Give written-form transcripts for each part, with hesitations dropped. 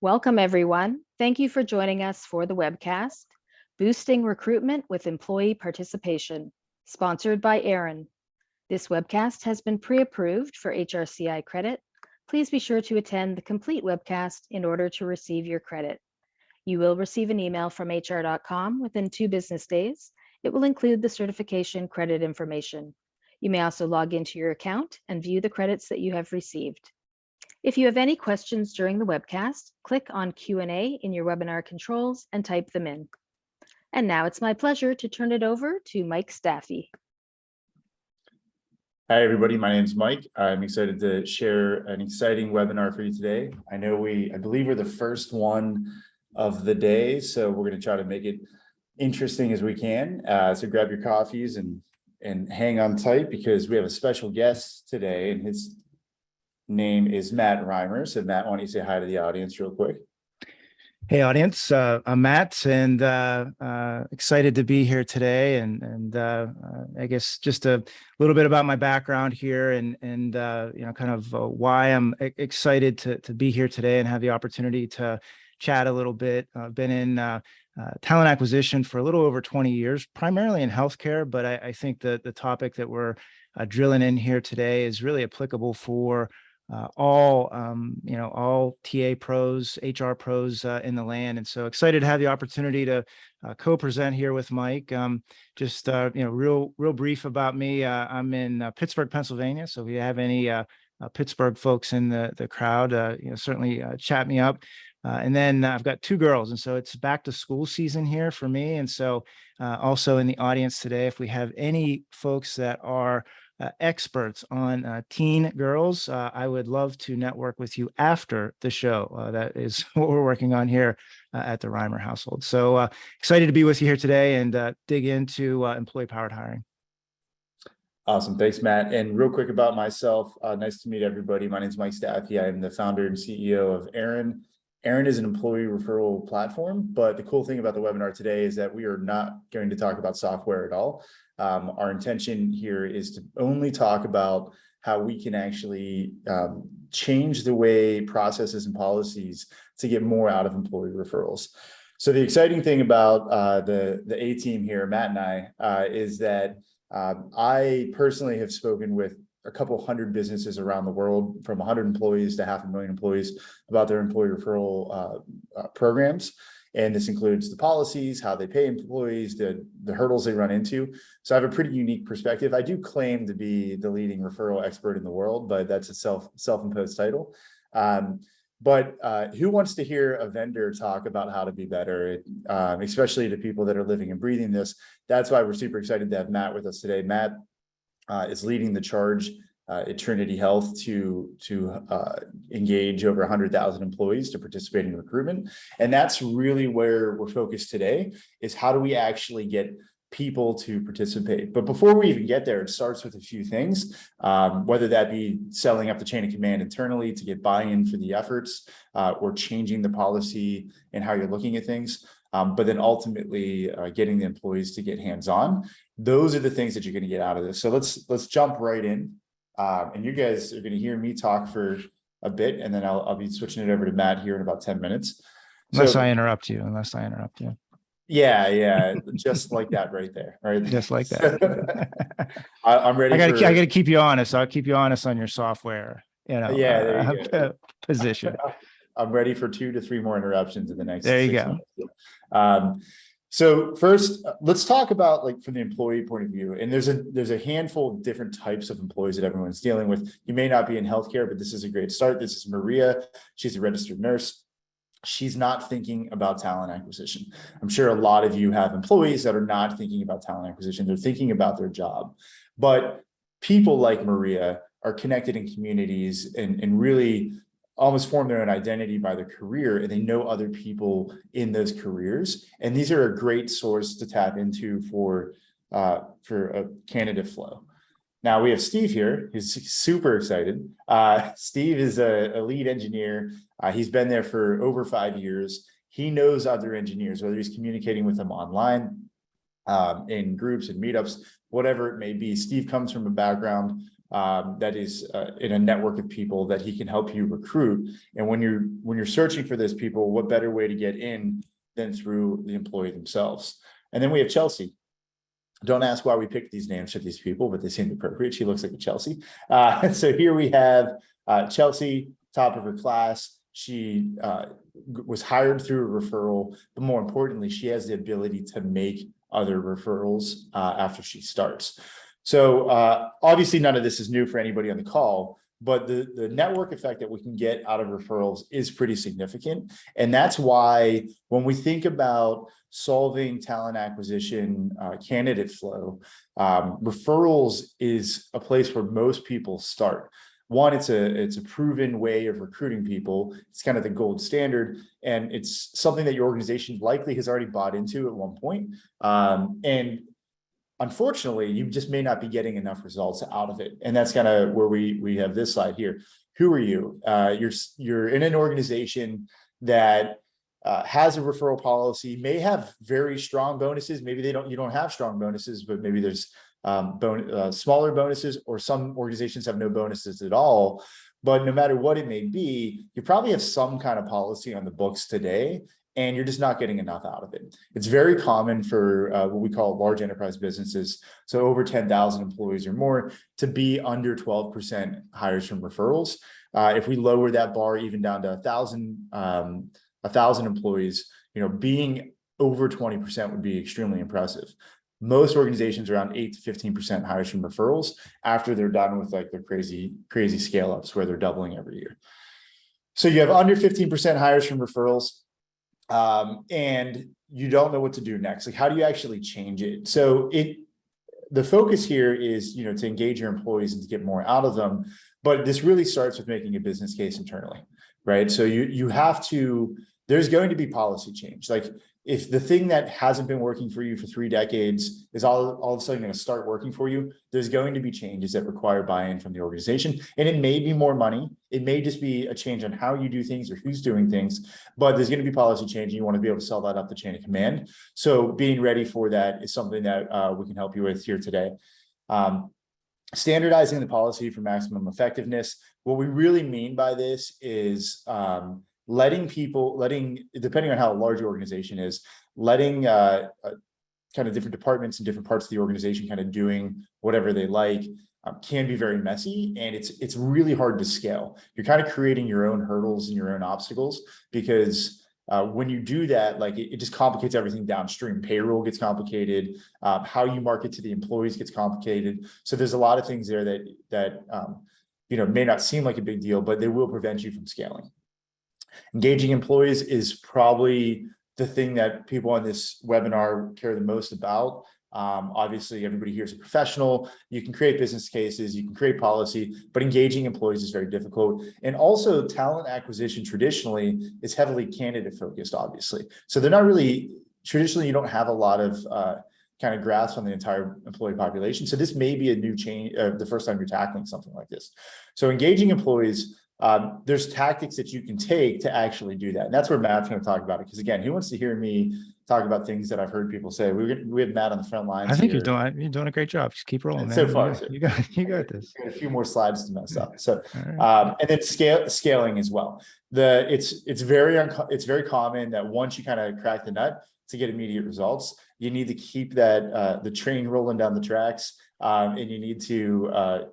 Welcome, everyone. Thank you for joining us for the webcast, Boosting Recruitment with Employee Participation, sponsored by Aaron. This webcast has been pre-approved for HRCI credit. Please be sure to attend the complete webcast in order to receive your credit. You will receive an email from hr.com within 2 business days. It will include the certification credit information. You may also log into your account and view the credits that you have received. If you have any questions during the webcast, click on Q&A in your webinar controls and type them in. And now it's my pleasure to turn it over to Mike Staffy. Hi, everybody. My name is Mike. I'm excited to share an exciting webinar for you today. I believe we're the first one of the day, so we're going to try to make it interesting as we can. So grab your coffees and hang on tight because we have a special guest today, and his name is Matt Reimer. So Matt, why don't you say hi to the audience real quick? Hey audience, I'm Matt, and excited to be here today. And I guess just a little bit about my background here, and kind of why I'm excited to be here today and have the opportunity to chat a little bit. I've been in talent acquisition for a little over 20 years, primarily in healthcare, but I think that the topic that we're drilling in here today is really applicable for all TA pros, HR pros in the land. And so excited to have the opportunity to co-present here with Mike. Real brief about me. I'm in Pittsburgh, Pennsylvania. So if you have any Pittsburgh folks in the crowd, certainly chat me up. And then I've got 2 girls, and so it's back to school season here for me. And so also in the audience today, if we have any folks that are experts on teen girls, I would love to network with you after the show. That is what we're working on here at the Reimer household. So excited to be with you here today and dig into employee-powered hiring. Awesome. Thanks, Matt. And real quick about myself, nice to meet everybody. My name is Mike Staffy. I am the founder and CEO of Aaron. Aaron is an employee referral platform, but the cool thing about the webinar today is that we are not going to talk about software at all. Our intention here is to only talk about how we can actually change the way processes and policies to get more out of employee referrals. So the exciting thing about the A team here, Matt and I, is that I personally have spoken with a couple hundred businesses around the world, from 100 employees to 500,000 employees, about their employee referral programs. And this includes the policies, how they pay employees, the hurdles they run into. So I have a pretty unique perspective. I do claim to be the leading referral expert in the world, but that's a self-imposed title. But who wants to hear a vendor talk about how to be better, especially to people that are living and breathing this? That's why we're super excited to have Matt with us today. Matt is leading the charge at Trinity Health to engage over 100,000 employees to participate in recruitment. And that's really where we're focused today, is how do we actually get people to participate. But before we even get there, it starts with a few things, whether that be selling up the chain of command internally to get buy-in for the efforts, or changing the policy and how you're looking at things. But then ultimately getting the employees to get hands-on. Those are the things that you're going to get out of this. So let's jump right in. And you guys are going to hear me talk for a bit, and then I'll be switching it over to Matt here in about 10 minutes. Unless I interrupt you. Yeah, just like that right there, right? Just like that. I'm ready. I got to keep you honest. I'll keep you honest on your software. Yeah, there you go. Position. I'm ready for 2 to 3 more interruptions in the next. There you go. Months. So first, let's talk about, like, from the employee point of view. And there's a handful of different types of employees that everyone's dealing with. You may not be in healthcare, but this is a great start. This is Maria. She's a registered nurse. She's not thinking about talent acquisition. I'm sure a lot of you have employees that are not thinking about talent acquisition. They're thinking about their job. But people like Maria are connected in communities and really almost form their own identity by their career, and they know other people in those careers. And these are a great source to tap into for a candidate flow. Now we have Steve here, who's super excited. Steve is a lead engineer. He's been there for over 5 years. He knows other engineers, whether he's communicating with them online, in groups and meetups, whatever it may be. Steve comes from a background that is in a network of people that he can help you recruit. And when you're searching for those people, what better way to get in than through the employee themselves? And then we have Chelsea. Don't ask why we picked these names for these people, but they seem appropriate. She looks like a Chelsea. So here we have Chelsea, top of her class. She was hired through a referral, but more importantly, she has the ability to make other referrals after she starts. So obviously none of this is new for anybody on the call, but the network effect that we can get out of referrals is pretty significant. And that's why when we think about solving talent acquisition, candidate flow, referrals is a place where most people start. One, it's a proven way of recruiting people. It's kind of the gold standard, and it's something that your organization likely has already bought into at one point. And unfortunately, you just may not be getting enough results out of it. And that's kind of where we have this slide here. Who are you? You're in an organization that has a referral policy, may have very strong bonuses. Maybe you don't have strong bonuses, but maybe there's smaller bonuses, or some organizations have no bonuses at all. But no matter what it may be, you probably have some kind of policy on the books today, and you're just not getting enough out of it. It's very common for what we call large enterprise businesses, so over 10,000 employees or more, to be under 12% hires from referrals. If we lower that bar even down to 1,000 employees, being over 20% would be extremely impressive. Most organizations around 8 to 15% hires from referrals after they're done with like their crazy scale ups where they're doubling every year. So you have under 15% hires from referrals, and you don't know what to do next. Like, how do you actually change it? So the focus here is, to engage your employees and to get more out of them. But this really starts with making a business case internally, right? So you have to, there's going to be policy change. Like, if the thing that hasn't been working for you for 3 decades is all of a sudden going to start working for you, there's going to be changes that require buy-in from the organization. And it may be more money. It may just be a change on how you do things or who's doing things, but there's going to be policy change, and you want to be able to sell that up the chain of command. So being ready for that is something that we can help you with here today. Standardizing the policy for maximum effectiveness. What we really mean by this is letting, depending on how large your organization is, letting kind of different departments in different parts of the organization kind of doing whatever they like can be very messy, and it's really hard to scale. You're kind of creating your own hurdles and your own obstacles, because when you do that, like it just complicates everything downstream. Payroll gets complicated. How you market to the employees gets complicated. So there's a lot of things there that may not seem like a big deal, but they will prevent you from scaling. Engaging employees is probably the thing that people on this webinar care the most about. Obviously, everybody here is a professional. You can create business cases, you can create policy, but engaging employees is very difficult. And also, talent acquisition traditionally is heavily candidate focused, obviously. So they're not really, traditionally, you don't have a lot of kind of grasp on the entire employee population. So this may be a new change the first time you're tackling something like this. So engaging employees, there's tactics that you can take to actually do that. And that's where Matt's going to talk about it. Because again, who wants to hear me talk about things that I've heard people say? We have Matt on the front lines. I think you're doing a great job. Just keep rolling, man. So far, you got this. A few more slides to mess up. So, Right. And then scaling as well. It's very common that once you kind of crack the nut to get immediate results, you need to keep that the train rolling down the tracks, and you need to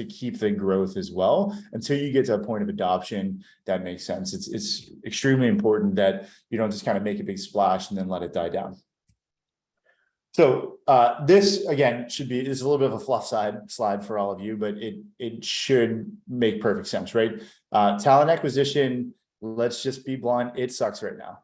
keep the growth as well until you get to a point of adoption that makes sense. It's extremely important that you don't just kind of make a big splash and then let it die down. So this again is a little bit of a fluff slide for all of you, but it should make perfect sense, right? Talent acquisition, let's just be blunt, it sucks right now.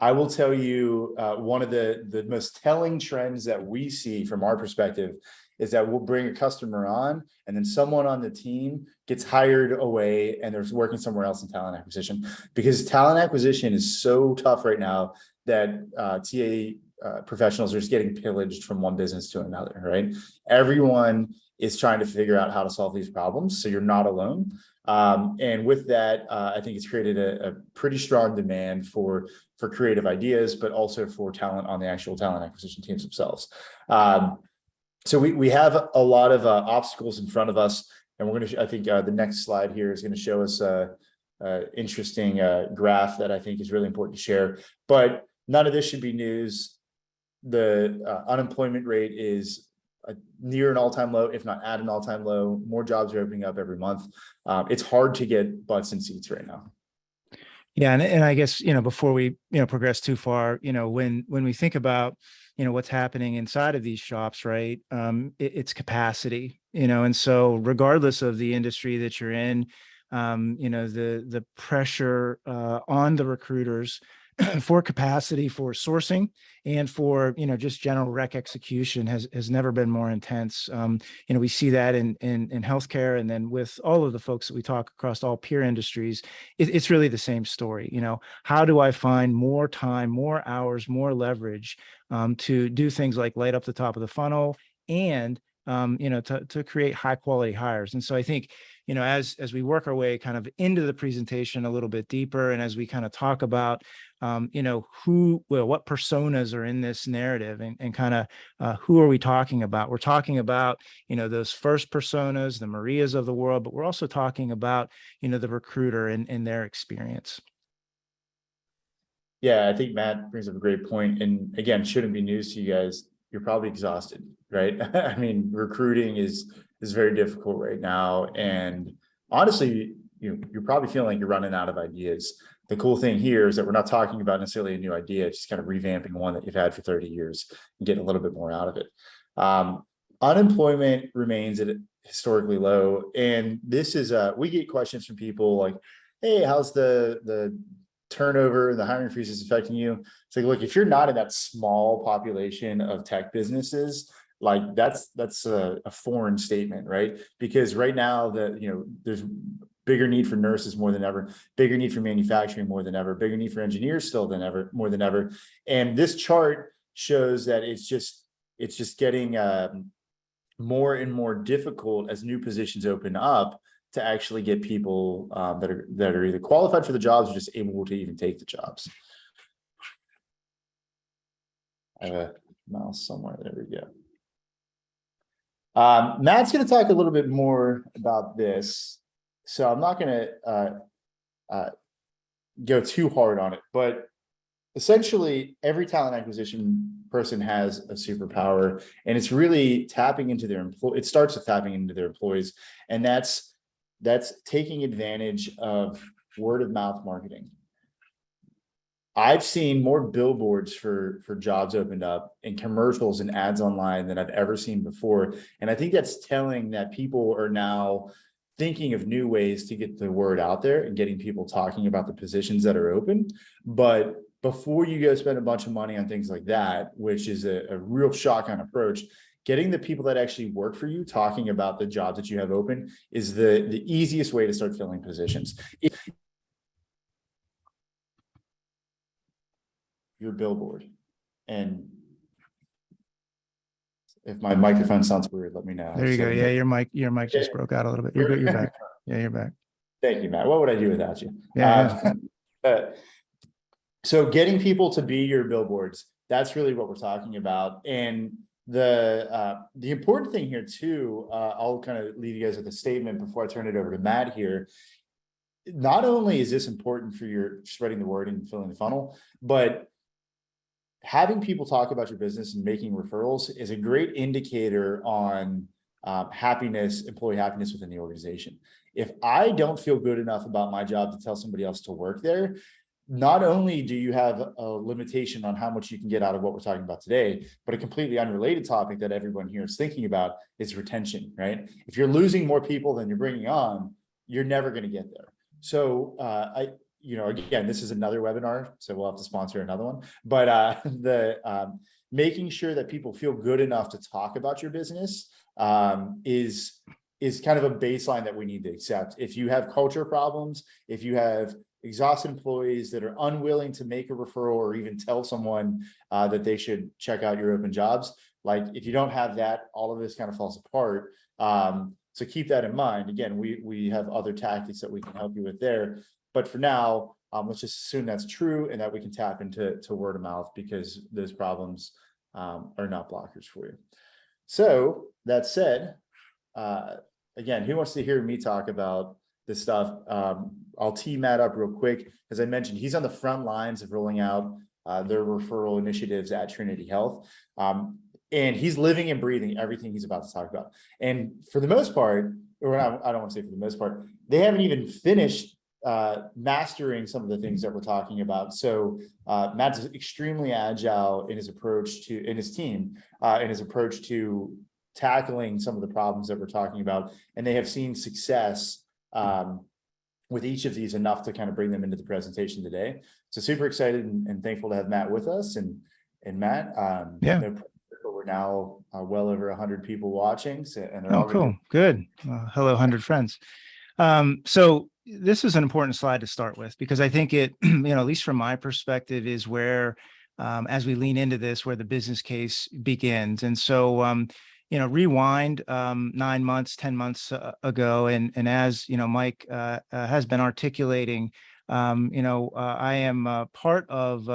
I will tell you one of the most telling trends that we see from our perspective is that we'll bring a customer on, and then someone on the team gets hired away and they're working somewhere else in talent acquisition, because talent acquisition is so tough right now that TA professionals are just getting pillaged from one business to another, right? Everyone is trying to figure out how to solve these problems, so you're not alone. And with that, I think it's created a pretty strong demand for creative ideas, but also for talent on the actual talent acquisition teams themselves. So we have a lot of obstacles in front of us, and we're going to, I think the next slide here is going to show us a interesting graph that I think is really important to share, but none of this should be news. The unemployment rate is near an all-time low, if not at an all-time low. More jobs are opening up every month. It's hard to get butts in seats right now. Yeah, and I guess, before we, progress too far, when we think about, what's happening inside of these shops, right? It's capacity, and so regardless of the industry that you're in, the pressure on the recruiters for capacity, for sourcing, and for just general rec execution has never been more intense. We see that in healthcare, and then with all of the folks that we talk across all peer industries, it's really the same story. How do I find more time, more hours, more leverage to do things like light up the top of the funnel and to create high quality hires? And so I think, as we work our way kind of into the presentation a little bit deeper, and as we kind of talk about, what personas are in this narrative, and kind of who are we talking about? We're talking about, those first personas, the Marias of the world, but we're also talking about, the recruiter and their experience. Yeah, I think Matt brings up a great point, and again, shouldn't be news to you guys. You're probably exhausted, right? I mean, recruiting is very difficult right now, and honestly, you're probably feeling like you're running out of ideas. The cool thing here is that we're not talking about necessarily a new idea, just kind of revamping one that you've had for 30 years and getting a little bit more out of it. Unemployment remains at historically low, and this is we get questions from people like, "Hey, how's the turnover, the hiring freeze is affecting you?" It's like, look, if you're not in that small population of tech businesses, like that's a foreign statement, right? Because right now there's bigger need for nurses more than ever, bigger need for manufacturing more than ever, bigger need for engineers still than ever, more than ever. And this chart shows that it's just getting more and more difficult as new positions open up to actually get people that are either qualified for the jobs or just able to even take the jobs. I have a mouse somewhere. There we go. Matt's going to talk a little bit more about this, so I'm not going to go too hard on it, but essentially every talent acquisition person has a superpower, and it's really tapping into their it starts with tapping into their employees, and that's taking advantage of word of mouth marketing. I've seen more billboards for jobs opened up and commercials and ads online than I've ever seen before. And I think that's telling that people are now thinking of new ways to get the word out there and getting people talking about the positions that are open. But before you go spend a bunch of money on things like that, which is a real shotgun approach, getting the people that actually work for you talking about the jobs that you have open is the easiest way to start filling positions. Your billboard, and if my microphone sounds weird, let me know. There you go. Yeah, your mic just broke out a little bit. You're good. You're back. Yeah, you're back. Thank you, Matt. What would I do without you? Yeah. So getting people to be your billboards, that's really what we're talking about. And the important thing here too, I'll kind of leave you guys with a statement before I turn it over to Matt here. Not only is this important for your spreading the word and filling the funnel, but having people talk about your business and making referrals is a great indicator on employee happiness within the organization. If I don't feel good enough about my job to tell somebody else to work there, not only do you have a limitation on how much you can get out of what we're talking about today, but a completely unrelated topic that everyone here is thinking about is retention, right? If you're losing more people than you're bringing on, you're never going to get there. So again, this is another webinar, so we'll have to sponsor another one. But making sure that people feel good enough to talk about your business is kind of a baseline that we need to accept. If you have culture problems, if you have exhausted employees that are unwilling to make a referral or even tell someone that they should check out your open jobs, like if you don't have that, all of this kind of falls apart. So keep that in mind. Again, we have other tactics that we can help you with there. But for now, let's just assume that's true and that we can tap into word of mouth, because those problems are not blockers for you. So that said, again, who wants to hear me talk about this stuff? I'll tee Matt up real quick. As I mentioned, he's on the front lines of rolling out their referral initiatives at Trinity Health. And he's living and breathing everything he's about to talk about. And for the most part, or I don't want to say for the most part, they haven't even finished mastering some of the things that we're talking about. So Matt's extremely agile in his approach to, in his team, in his approach to tackling some of the problems that we're talking about. And they have seen success with each of these enough to kind of bring them into the presentation today. So super excited and thankful to have Matt with us. And Matt, yeah. We're now well over 100 people watching. So, and they're Oh, already cool. Good. Hello, 100 friends. So this is an important slide to start with, because I think it, at least from my perspective, is where, as we lean into this, where the business case begins. And so, rewind 9 months, 10 months ago, and as Mike has been articulating, I am part of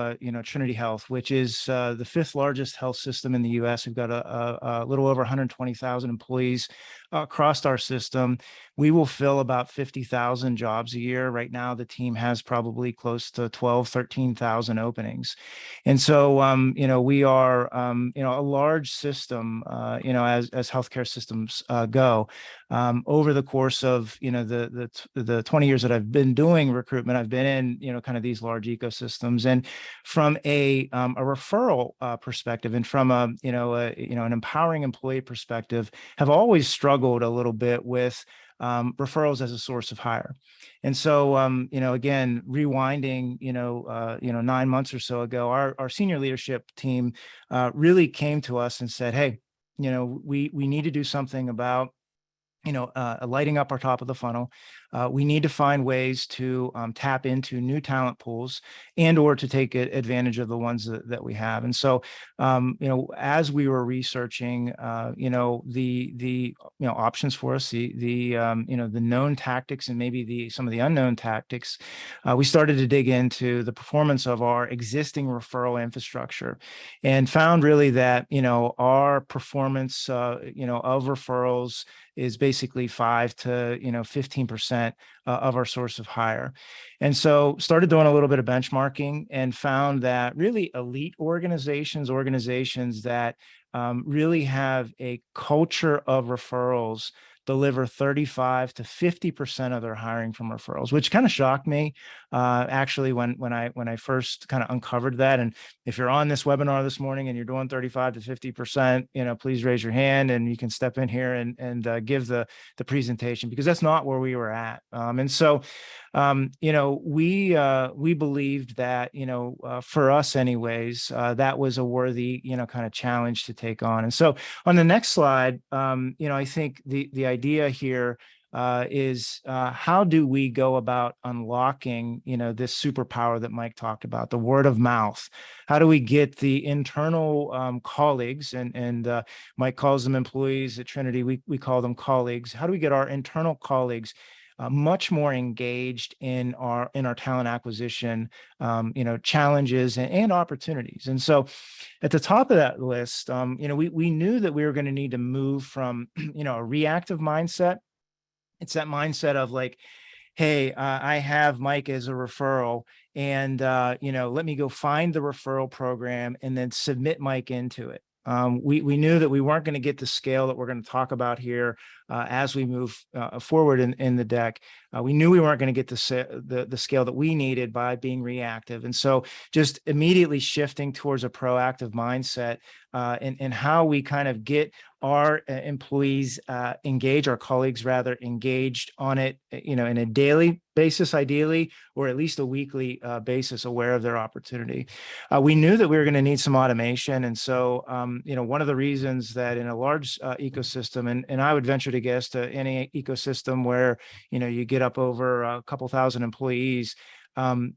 Trinity Health, which is the 5th largest health system in the U.S. We've got a little over 120,000 employees across our system. We will fill about 50,000 jobs a year. Right now, the team has probably close to 12, 13,000 openings. And so, we are, a large system, as healthcare systems go. Over the course of, the 20 years that I've been doing recruitment, I've been in, kind of these large ecosystems. And from a referral perspective, and from an empowering employee perspective, have always struggled a little bit with referrals as a source of hire. And so, again, rewinding, 9 months or so ago, our senior leadership team really came to us and said, hey, we need to do something about lighting up our top of the funnel. We need to find ways to tap into new talent pools and or to take advantage of the ones that we have. And so, as we were researching, the options for us, the known tactics and maybe some of the unknown tactics, we started to dig into the performance of our existing referral infrastructure, and found really that our performance of referrals is basically 5 to 15% of our source of hire. And so started doing a little bit of benchmarking and found that really elite organizations that really have a culture of referrals deliver 35 to 50% of their hiring from referrals, which kind of shocked me, actually, when I first kind of uncovered that. And if you're on this webinar this morning and you're doing 35 to 50%, please raise your hand and you can step in here and give the presentation, because that's not where we were at. And so, we believed that, for us anyways, that was a worthy, kind of challenge to take on. And so on the next slide, I think the idea here is how do we go about unlocking, this superpower that Mike talked about, the word of mouth? How do we get the internal colleagues, and Mike calls them employees at Trinity, we call them colleagues. How do we get our internal colleagues much more engaged in our talent acquisition, challenges and opportunities? And so at the top of that list, we knew that we were going to need to move from, a reactive mindset. It's that mindset of like, hey, I have Mike as a referral, and, let me go find the referral program and then submit Mike into it. We knew that we weren't going to get the scale that we're going to talk about here as we move forward in the deck. We knew we weren't going to get the scale that we needed by being reactive. And so just immediately shifting towards a proactive mindset, and how we kind of get our employees engaged, our colleagues rather, engaged on it, in a daily basis, ideally, or at least a weekly basis, aware of their opportunity. We knew that we were going to need some automation. And so, one of the reasons that in a large ecosystem, and I would venture to guess to any ecosystem where, you get up over a couple thousand employees,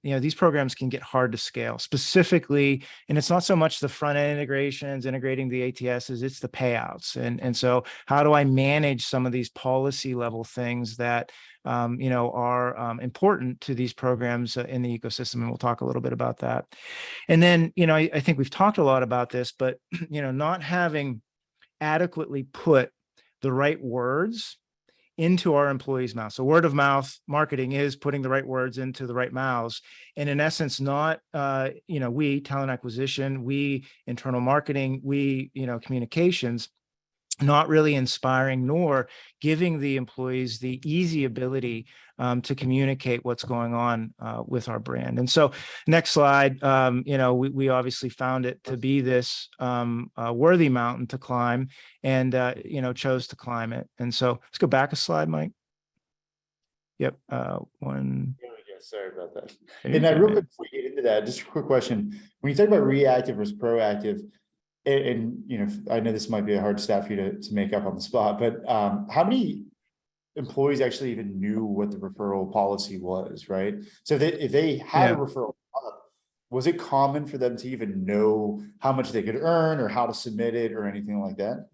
these programs can get hard to scale specifically. And it's not so much the front end integrations, integrating the ATSs, it's the payouts. And so how do I manage some of these policy level things that, are important to these programs in the ecosystem? And we'll talk a little bit about that. And then, I think we've talked a lot about this, but, not having adequately put the right words into our employees' mouths. So word of mouth marketing is putting the right words into the right mouths. And in essence, not, we talent acquisition, we internal marketing, we, communications, not really inspiring nor giving the employees the easy ability to communicate what's going on with our brand. And so next slide, we obviously found it to be this worthy mountain to climb and, chose to climb it. And so let's go back a slide, Mike. Yep. One. Sorry about that. There And you go, real man. quick, before we get into that, just a quick question. When you talk about reactive versus proactive, and I know this might be a hard stat for you to make up on the spot, but how many employees actually even knew what the referral policy was, right? So if they had a referral up, was it common for them to even know how much they could earn or how to submit it or anything like that?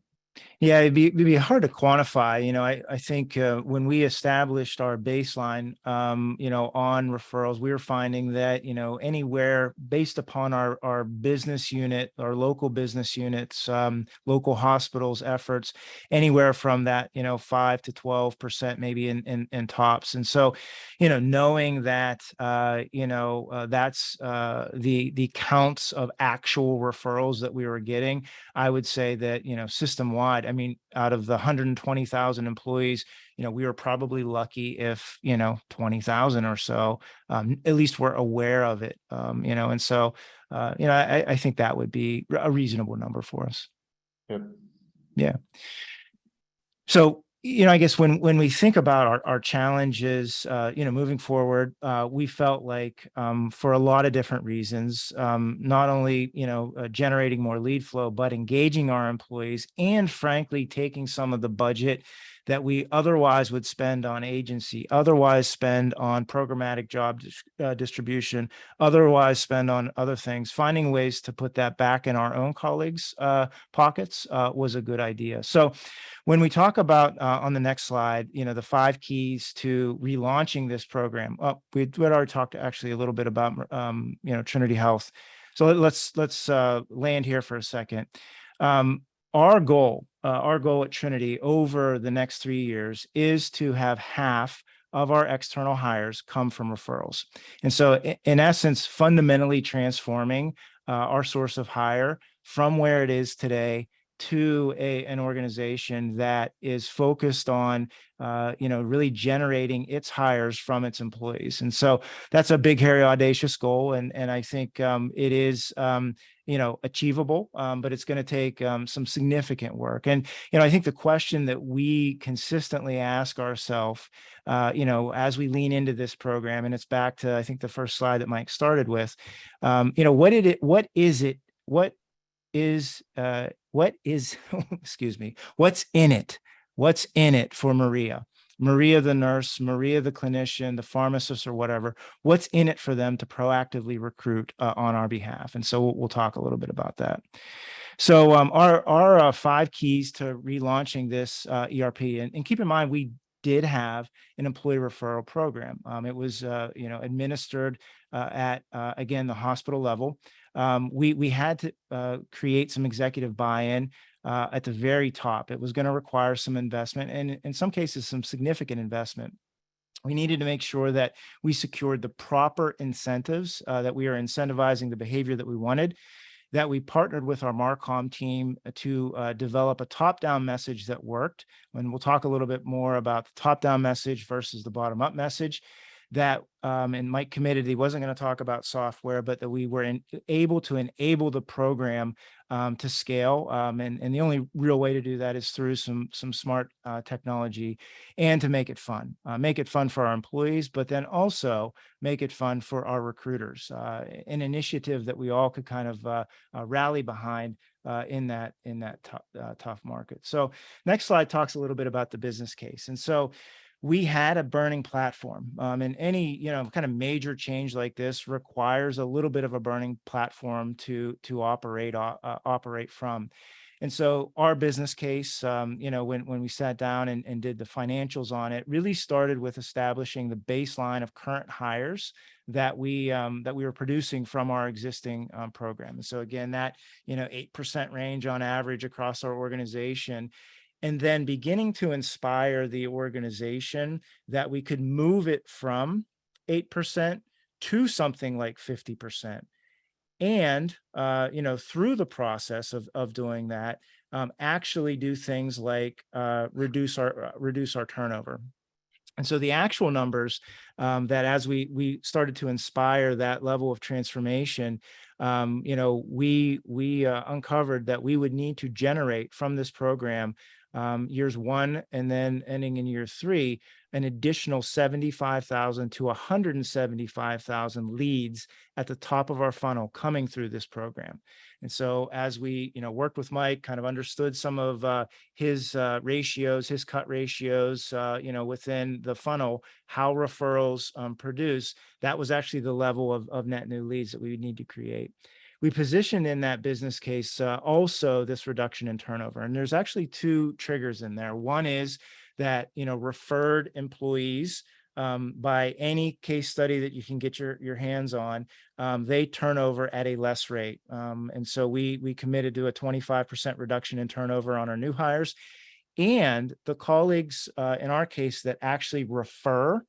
Yeah, it'd be hard to quantify. I think when we established our baseline, on referrals, we were finding that, anywhere based upon our business unit, our local business units, local hospitals efforts, anywhere from that, 5 to 12% maybe in tops. And so, knowing that, that's the counts of actual referrals that we were getting, I would say that, system wide, I mean, out of the 120,000 employees, we were probably lucky if, 20,000 or so, at least were aware of it, and so, I think that would be a reasonable number for us. Yep. Yeah. So, I guess when we think about our challenges, moving forward, we felt like for a lot of different reasons, not only, generating more lead flow, but engaging our employees and frankly, taking some of the budget that we otherwise would spend on agency, otherwise spend on programmatic job distribution, otherwise spend on other things, finding ways to put that back in our own colleagues' pockets was a good idea. So when we talk about on the next slide, the 5 keys to relaunching this program, we'd already talked actually a little bit about, Trinity Health. So let's land here for a second. Our goal at Trinity over the next 3 years is to have half of our external hires come from referrals. And so in essence, fundamentally transforming our source of hire from where it is today to an organization that is focused on, really generating its hires from its employees. And so that's a big, hairy, audacious goal. And I think it is, achievable, but it's going to take some significant work. And, I think the question that we consistently ask ourselves, as we lean into this program, and it's back to, I think, the first slide that Mike started with, what is excuse me, what's in it for Maria the nurse, Maria the clinician, the pharmacist, or whatever? What's in it for them to proactively recruit on our behalf? And so we'll talk a little bit about that. So our 5 keys to relaunching this ERP, and keep in mind, we did have an employee referral program. It was administered at again, the hospital level. We had to create some executive buy-in at the very top. It was going to require some investment, and in some cases, some significant investment. We needed to make sure that we secured the proper incentives, that we are incentivizing the behavior that we wanted, that we partnered with our Marcom team to develop a top-down message that worked. And we'll talk a little bit more about the top-down message versus the bottom-up message. That, and Mike committed, he wasn't going to talk about software, but that we were able to enable the program to scale. And the only real way to do that is through some smart technology, and to make it fun for our employees, but then also make it fun for our recruiters, an initiative that we all could kind of rally behind in that tough market. So next slide talks a little bit about the business case. And so we had a burning platform, and any, kind of major change like this requires a little bit of a burning platform to operate from. And so our business case, when we sat down and did the financials on it, really started with establishing the baseline of current hires that we were producing from our existing program. And so again, that 8% range on average across our organization, and then beginning to inspire the organization that we could move it from 8% to something like 50%. And through the process of doing that, actually do things like reduce our turnover. And so the actual numbers that as we started to inspire that level of transformation, we uncovered that we would need to generate from this program years 1 and then ending in year 3, an additional 75,000 to 175,000 leads at the top of our funnel coming through this program. And so as we, worked with Mike, kind of understood some of his ratios, his cut ratios, within the funnel, how referrals produce, that was actually the level of net new leads that we would need to create. We positioned in that business case also this reduction in turnover. And there's actually 2 triggers in there. One is that, referred employees, by any case study that you can get your hands on, they turn over at a less rate. And so we committed to a 25% reduction in turnover on our new hires. And the colleagues in our case that actually refer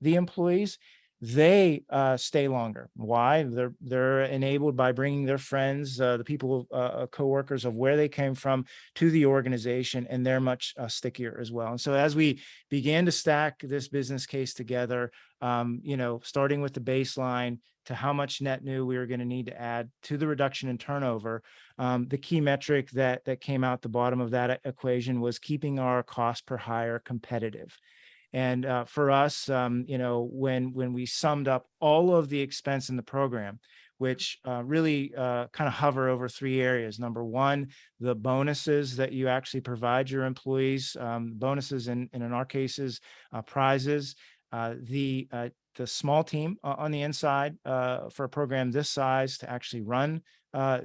the employees, they stay longer. Why? They're enabled by bringing their friends, the people, coworkers of where they came from to the organization, and they're much stickier as well. And so as we began to stack this business case together, starting with the baseline to how much net new we were going to need to add to the reduction in turnover, the key metric that came out the bottom of that equation was keeping our cost per hire competitive. And for us, when we summed up all of the expense in the program, which really kind of hover over 3 areas. Number 1, the bonuses that you actually provide your employees, bonuses and in our cases, prizes, the small team on the inside for a program this size to actually run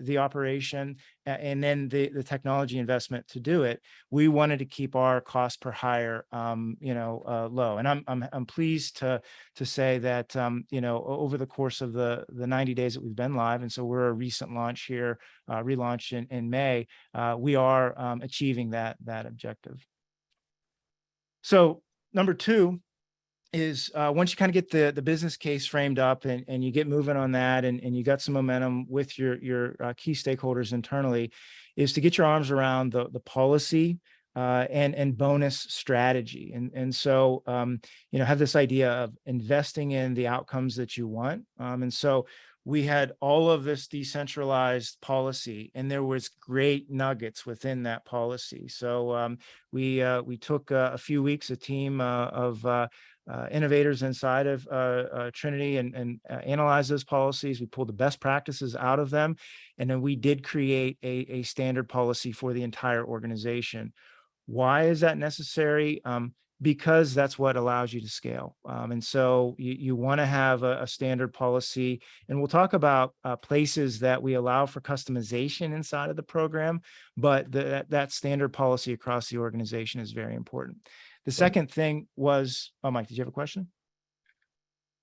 the operation, and then the technology investment to do it. We wanted to keep our cost per hire, low. And I'm pleased to say that over the course of the 90 days that we've been live, and so we're a recent launch here, relaunch in May, we are achieving that objective. So number 2 is once you kind of get the business case framed up and you get moving on that and you got some momentum with your key stakeholders internally, is to get your arms around the policy and bonus strategy. And so, have this idea of investing in the outcomes that you want. And so we had all of this decentralized policy, and there was great nuggets within that policy. So we took a few weeks, a team of innovators inside of Trinity and analyze those policies. We pulled the best practices out of them. And then we did create a standard policy for the entire organization. Why is that necessary? Because that's what allows you to scale. And so you want to have a standard policy. And we'll talk about places that we allow for customization inside of the program, but that standard policy across the organization is very important. The second thing was, Mike, did you have a question?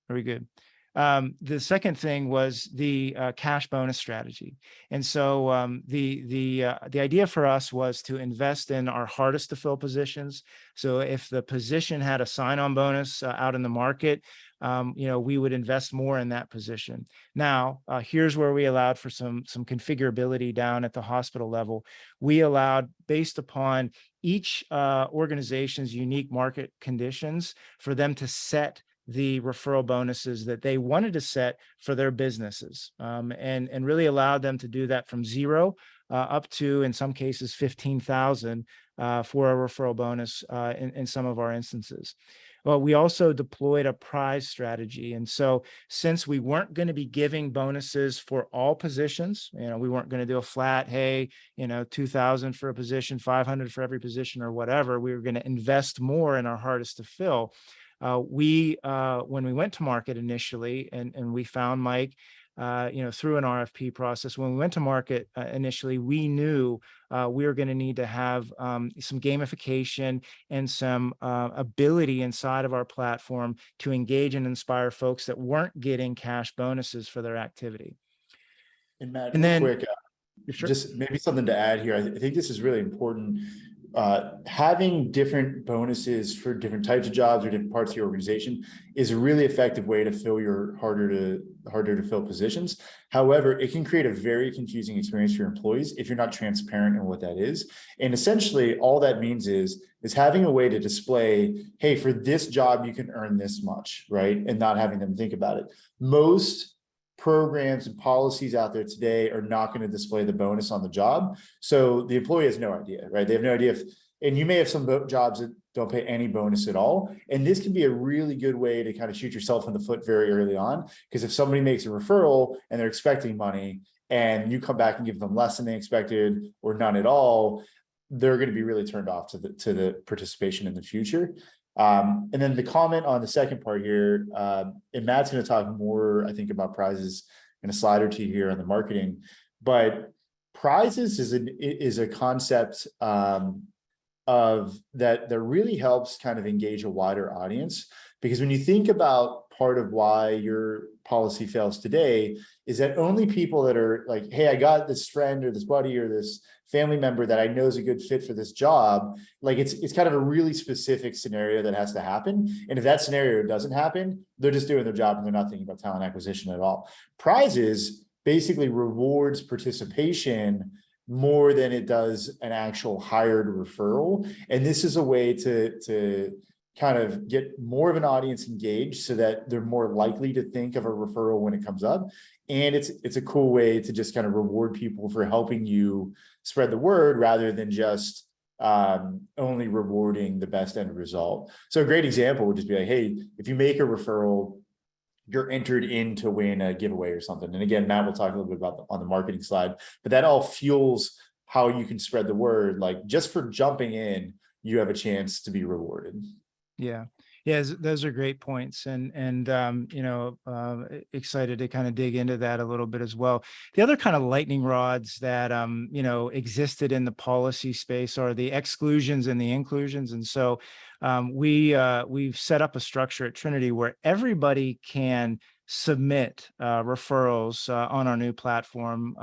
Very good. The second thing was the cash bonus strategy. And so the idea for us was to invest in our hardest to fill positions. So if the position had a sign-on bonus out in the market, we would invest more in that position. Now, here's where we allowed for some configurability down at the hospital level. We allowed, based upon each organization's unique market conditions, for them to set the referral bonuses that they wanted to set for their businesses, and really allowed them to do that from 0 up to, in some cases, 15,000 for a referral bonus in some of our instances. Well, we also deployed a prize strategy. And so since we weren't going to be giving bonuses for all positions, we weren't going to do a flat, hey, 2,000 for a position, 500 for every position or whatever, we were going to invest more in our hardest to fill. When we went to market initially and we found Mike, through an RFP process. When we went to market initially, we knew we were going to need to have some gamification and some ability inside of our platform to engage and inspire folks that weren't getting cash bonuses for their activity. And Matt, And real then, quick, sure. just maybe something to add here. I think this is really important. Having different bonuses for different types of jobs or different parts of your organization is a really effective way to fill your harder to fill positions. However, it can create a very confusing experience for your employees if you're not transparent in what that is. And essentially all that means is having a way to display, hey, for this job, you can earn this much, right? And not having them think about it. Most programs and policies out there today are not going to display the bonus on the job. So the employee has no idea, right? They have no idea if, and you may have some jobs that don't pay any bonus at all. And this can be a really good way to kind of shoot yourself in the foot very early on. Because if somebody makes a referral and they're expecting money and you come back and give them less than they expected or none at all, they're going to be really turned off to the participation in the future. And then the comment on the second part here, and Matt's going to talk more, I think, about prizes in a slide or two here on the marketing, but prizes is a concept of that really helps kind of engage a wider audience. Because when you think about part of why your policy fails today is that only people that are like, hey, I got this friend or this buddy or this family member that I know is a good fit for this job, like it's kind of a really specific scenario that has to happen. And if that scenario doesn't happen, they're just doing their job and they're not thinking about talent acquisition at all. Prizes basically rewards participation more than it does an actual hired referral. And this is a way to kind of get more of an audience engaged so that they're more likely to think of a referral when it comes up. And it's a cool way to just kind of reward people for helping you spread the word rather than just only rewarding the best end result. So a great example would just be like, hey, if you make a referral, you're entered in to win a giveaway or something. And again, Matt will talk a little bit about on the marketing slide, but that all fuels how you can spread the word. Like just for jumping in, you have a chance to be rewarded. Yeah. Yeah, those are great points, and excited to kind of dig into that a little bit as well. The other kind of lightning rods that existed in the policy space are the exclusions and the inclusions, and so we've set up a structure at Trinity where everybody can submit referrals on our new platform,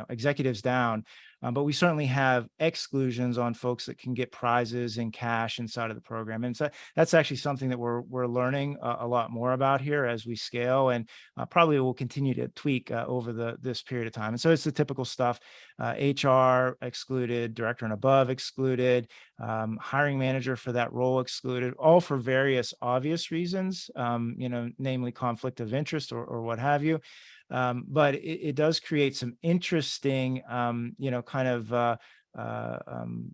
executives down. But we certainly have exclusions on folks that can get prizes and cash inside of the program. And so that's actually something that we're learning a lot more about here as we scale, and probably will continue to tweak over this period of time. And so it's the typical stuff, HR excluded, director and above excluded, hiring manager for that role excluded, all for various obvious reasons, namely conflict of interest or what have you. But it does create some interesting,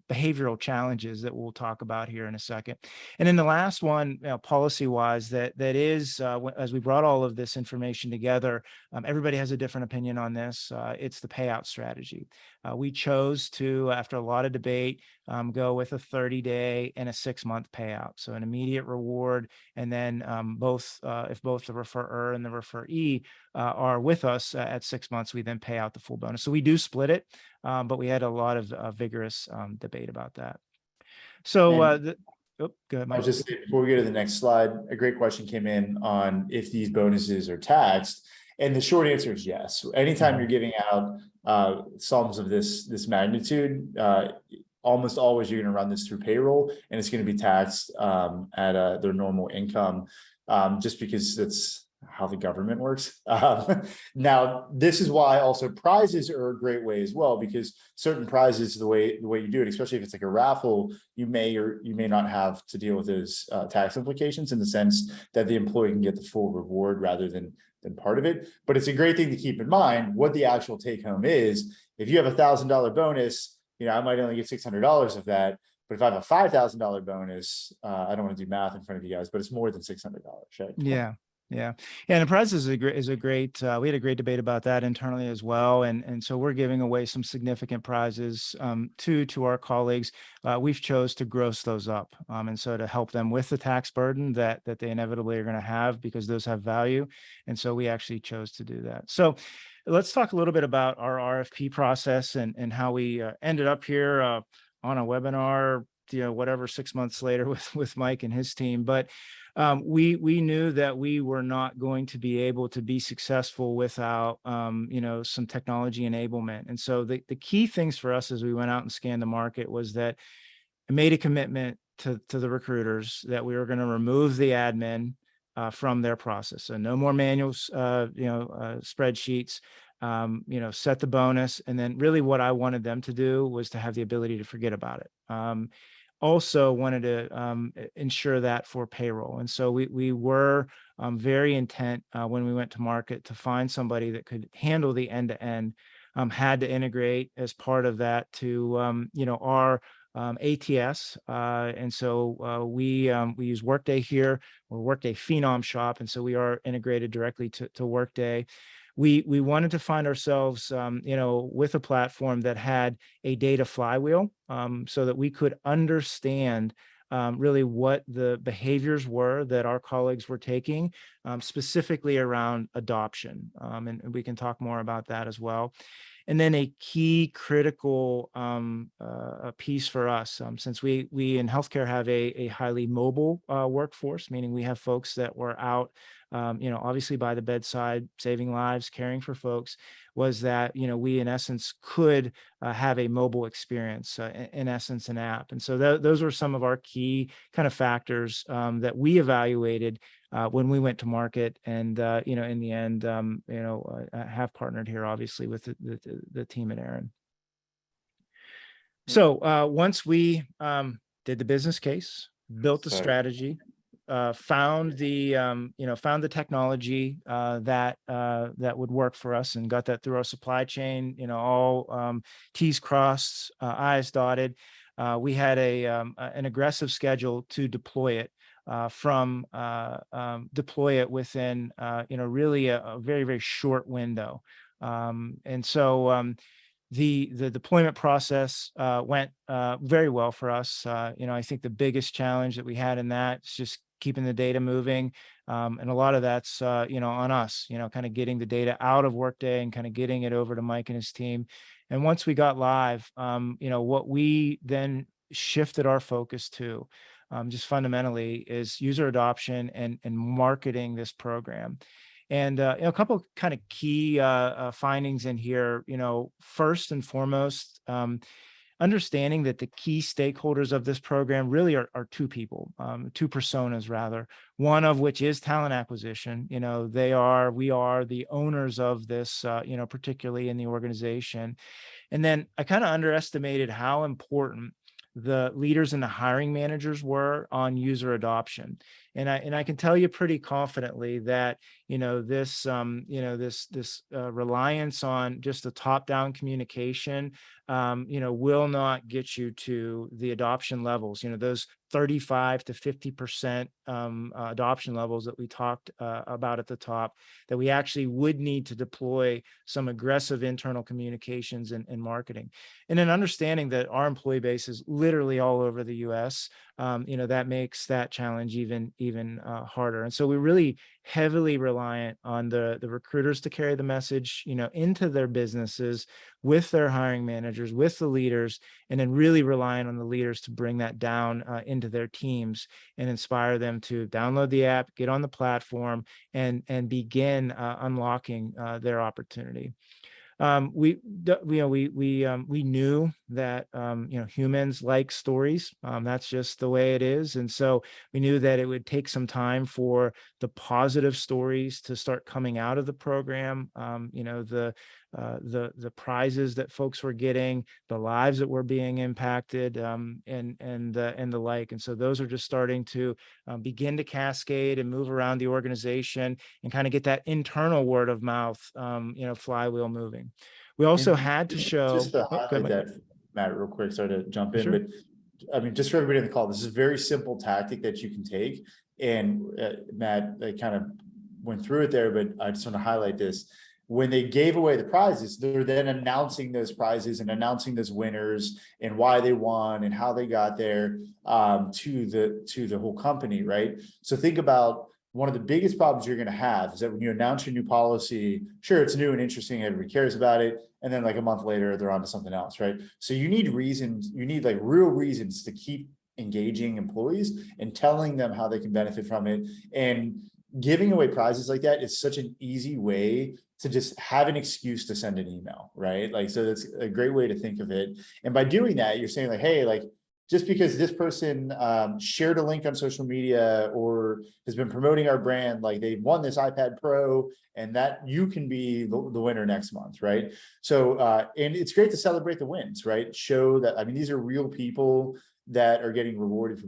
behavioral challenges that we'll talk about here in a second. And then the last one, policy-wise, that is, as we brought all of this information together, everybody has a different opinion on this. It's the payout strategy. We chose to, after a lot of debate, go with a 30-day and a 6-month payout. So an immediate reward, and then if both the referrer and the referee are with us at 6 months, we then pay out the full bonus. So we do split it, but we had a lot of vigorous debate about that. So go ahead, Mike. I was just saying, before we go to the next slide, a great question came in on if these bonuses are taxed. And the short answer is yes. Anytime you're giving out sums of this magnitude, almost always you're going to run this through payroll, and it's going to be taxed at their normal income, just because that's how the government works. Now, this is why also prizes are a great way as well, because certain prizes, the way you do it, especially if it's like a raffle, you may or you may not have to deal with those tax implications, in the sense that the employee can get the full reward rather than part of it. But it's a great thing to keep in mind what the actual take home is. If you have $1,000 bonus, I might only get $600 of that. But if I have a $5,000 bonus, I don't want to do math in front of you guys, but it's more than $600, right? Yeah. Yeah. Yeah. And the prize is a great, we had a great debate about that internally as well. And so we're giving away some significant prizes to our colleagues. We've chose to gross those up. And so to help them with the tax burden that they inevitably are going to have, because those have value. And so we actually chose to do that. So let's talk a little bit about our RFP process and how we ended up here on a webinar, whatever, 6 months later with Mike and his team. But we knew that we were not going to be able to be successful without some technology enablement. And so the key things for us as we went out and scanned the market was that I made a commitment to the recruiters that we were going to remove the admin from their process. So no more manuals, spreadsheets, set the bonus. And then really what I wanted them to do was to have the ability to forget about it. Also wanted to ensure that for payroll. And so we were very intent when we went to market to find somebody that could handle the end-to-end, had to integrate as part of that to, our ATS. And so we use Workday here. We're Workday Phenom shop. And so we are integrated directly to Workday. We wanted to find ourselves, with a platform that had a data flywheel, so that we could understand really what the behaviors were that our colleagues were taking, specifically around adoption. And we can talk more about that as well. And then a key critical piece for us, since we in healthcare have a highly mobile workforce, meaning we have folks that were out, obviously by the bedside, saving lives, caring for folks, was that, we in essence could have a mobile experience, in essence, an app. And so those were some of our key kind of factors that we evaluated when we went to market. And, in the end, have partnered here, obviously, with the team at Aaron. So once we did the business case, built the strategy, found the technology that would work for us, and got that through our supply chain, all T's crossed, I's dotted. We had an aggressive schedule to deploy it. Deploy it within really a very, very short window. And so the deployment process went very well for us. I think the biggest challenge that we had in that is just keeping the data moving. And a lot of that's, on us, kind of getting the data out of Workday and kind of getting it over to Mike and his team. And once we got live, what we then shifted our focus to, just fundamentally, is user adoption and marketing this program. And a couple of kind of key findings in here. First and foremost, understanding that the key stakeholders of this program really are two people, two personas rather. One of which is talent acquisition. We are the owners of this, particularly in the organization. And then I kind of underestimated how important the leaders and the hiring managers were on user adoption. And I can tell you pretty confidently that, this reliance on just a top-down communication, will not get you to the adoption levels, those 35 to 50% adoption levels that we talked about at the top, that we actually would need to deploy some aggressive internal communications and marketing. And then understanding that our employee base is literally all over the US, that makes that challenge even harder. And so we're really heavily reliant on the recruiters to carry the message, into their businesses with their hiring managers, with the leaders, and then really relying on the leaders to bring that down into their teams and inspire them to download the app, get on the platform, and begin unlocking their opportunity. We knew that humans like stories. That's just the way it is. And so we knew that it would take some time for the positive stories to start coming out of the program. The prizes that folks were getting, the lives that were being impacted, and the like. And so those are just starting to begin to cascade and move around the organization and kind of get that internal word of mouth, flywheel moving. We also had to show. Just to highlight that, Matt, real quick, sorry to jump in, Sure. but I mean, just for everybody in the call, this is a very simple tactic that you can take. And Matt kind of went through it there, but I just want to highlight this. When they gave away the prizes, they're then announcing those prizes and announcing those winners and why they won and how they got there, to the whole company, right? So think about one of the biggest problems you're going to have is that when you announce your new policy, sure, it's new and interesting, everybody cares about it, and then like a month later, they're on to something else, right? So you need reasons, you need like real reasons to keep engaging employees and telling them how they can benefit from it. And giving away prizes like that is such an easy way to just have an excuse to send an email, right? Like, so that's a great way to think of it. And by doing that, you're saying like, hey, like, just because this person shared a link on social media or has been promoting our brand, like they won this iPad Pro, and that you can be the winner next month, right? So, and it's great to celebrate the wins, right? Show that, I mean, these are real people that are getting rewarded for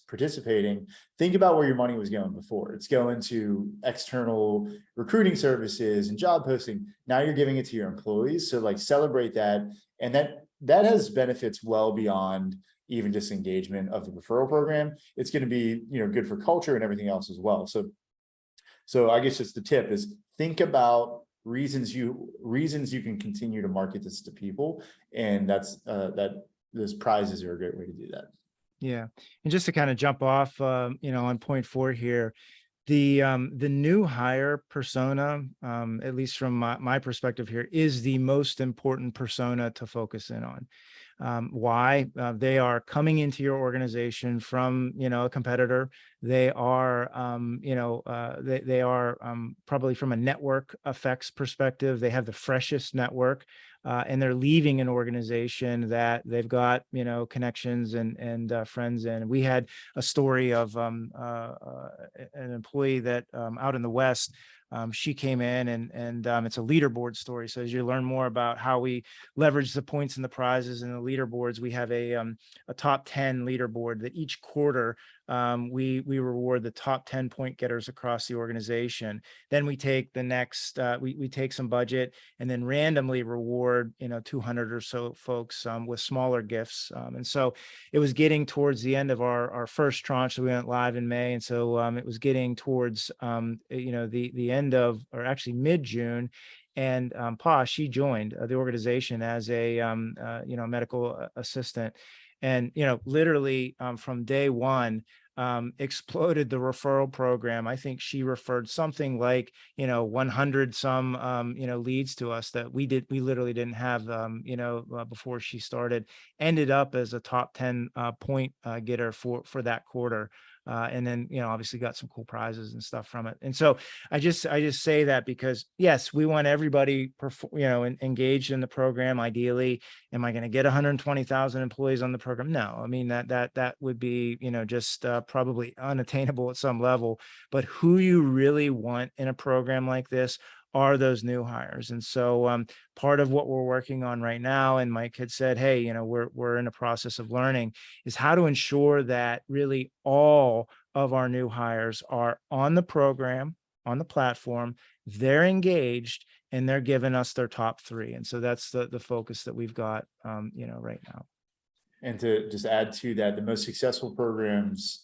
participating. Think about where your money was going before. It's going to external recruiting services and job posting. Now you're giving it to your employees. So like celebrate that. And that has benefits well beyond even just engagement of the referral program. It's going to be, good for culture and everything else as well. So I guess just the tip is think about reasons you can continue to market this to people. And those prizes are a great way to do that. Yeah. And just to kind of jump off, on point 4 here, the new hire persona, at least from my perspective here, is the most important persona to focus in on. Why? They are coming into your organization from, a competitor. They are, they are probably from a network effects perspective. They have the freshest network. And they're leaving an organization that they've got, connections and friends in. We had a story of an employee that out in the West. She came in and it's a leaderboard story. So as you learn more about how we leverage the points and the prizes and the leaderboards, we have a top 10 leaderboard that each quarter we reward the top 10 point getters across the organization. Then we take the next, we take some budget and then randomly reward, 200 or so folks with smaller gifts. And so it was getting towards the end of our first tranche. So we went live in May. And so it was getting towards, the end of, or actually mid-June. And she joined the organization as a, medical assistant. And, literally from day one, exploded the referral program. I think she referred something like, 100 some, leads to us that we literally didn't have, before she started, ended up as a top 10 point getter for that quarter. And then, obviously got some cool prizes and stuff from it. And so I just say that because yes, we want everybody, engaged in the program. Ideally, am I going to get 120,000 employees on the program? No, I mean, that would be, just probably unattainable at some level, but who you really want in a program like this are those new hires. And so part of what we're working on right now, and Mike had said, hey, we're in a process of learning, is how to ensure that really all of our new hires are on the program, on the platform, they're engaged, and they're giving us their top 3. And so that's the focus that we've got, right now. And to just add to that, the most successful programs